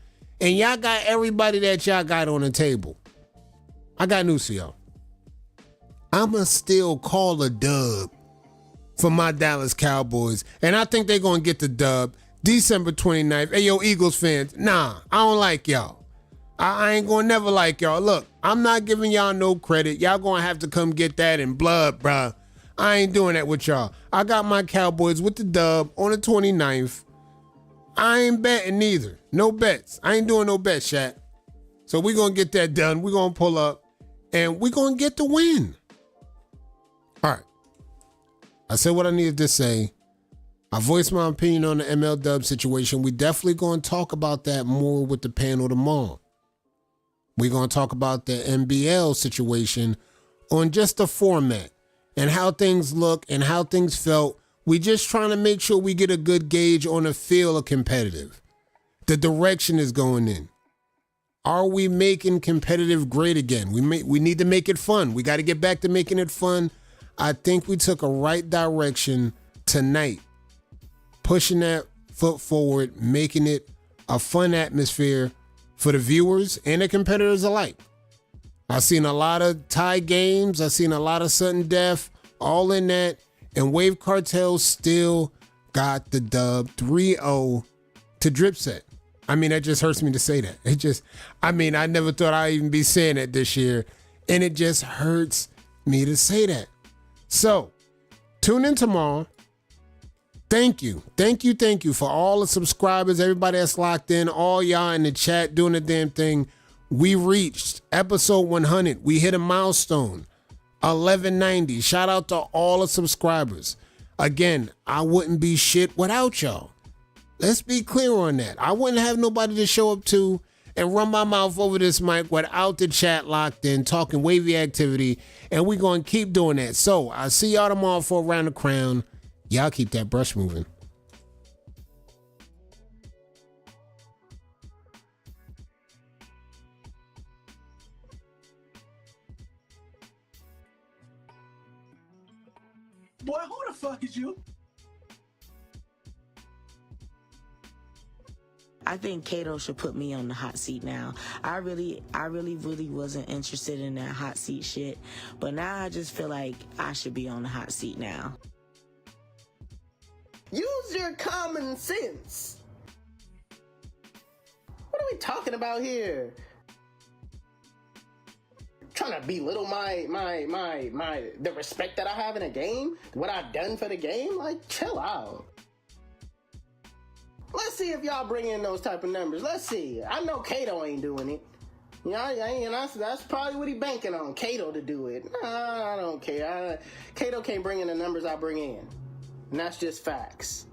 And y'all got everybody that y'all got on the table. I got news for y'all. I'ma still call a dub for my Dallas Cowboys. And I think they're going to get the dub December 29th. Hey, yo, Eagles fans, nah, I don't like y'all. I ain't going to never like y'all. Look, I'm not giving y'all no credit. Y'all going to have to come get that in blood, bruh. I ain't doing that with y'all. I got my Cowboys with the dub on the 29th. I ain't betting neither. No bets. I ain't doing no bets, chat. So we're going to get that done. We're going to pull up, and we're going to get the win. All right. I said what I needed to say. I voiced my opinion on the MLW situation. We definitely going to talk about that more with the panel tomorrow. We're going to talk about the NBL situation on just the format and how things look and how things felt. We just trying to make sure we get a good gauge on the feel of competitive. The direction is going in. Are we making competitive great again? We need to make it fun. We got to get back to making it fun. I think we took a right direction tonight, pushing that foot forward, making it a fun atmosphere for the viewers and the competitors alike. I've seen a lot of tie games. I've seen a lot of sudden death, all in that. And Wave Cartel still got the dub 3-0 to Dripset. I mean, that just hurts me to say that. I never thought I'd even be saying that this year. And it just hurts me to say that. So, tune in tomorrow. Thank you for all the subscribers, everybody that's locked in, all y'all in the chat doing the damn thing. We reached episode 100. We hit a milestone. 1190. Shout out to all the subscribers. Again, I wouldn't be shit without y'all. Let's be clear on that. I wouldn't have nobody to show up to and run my mouth over this mic without the chat locked in, talking wavy activity, and we're going to keep doing that. So I'll see y'all tomorrow for Around the Crown. Y'all keep that brush moving. Boy, who the fuck is you? I think Kato should put me on the hot seat now. I really wasn't interested in that hot seat shit, but now I just feel like I should be on the hot seat now. Use your common sense. What are we talking about here? Trying to belittle the respect that I have in a game? What I've done for the game? Like, chill out. Let's see if y'all bring in those type of numbers. Let's see. I know Kato ain't doing it. You know, that's probably what he banking on, Kato to do it. Nah, I don't care. Kato can't bring in the numbers I bring in. And that's just facts.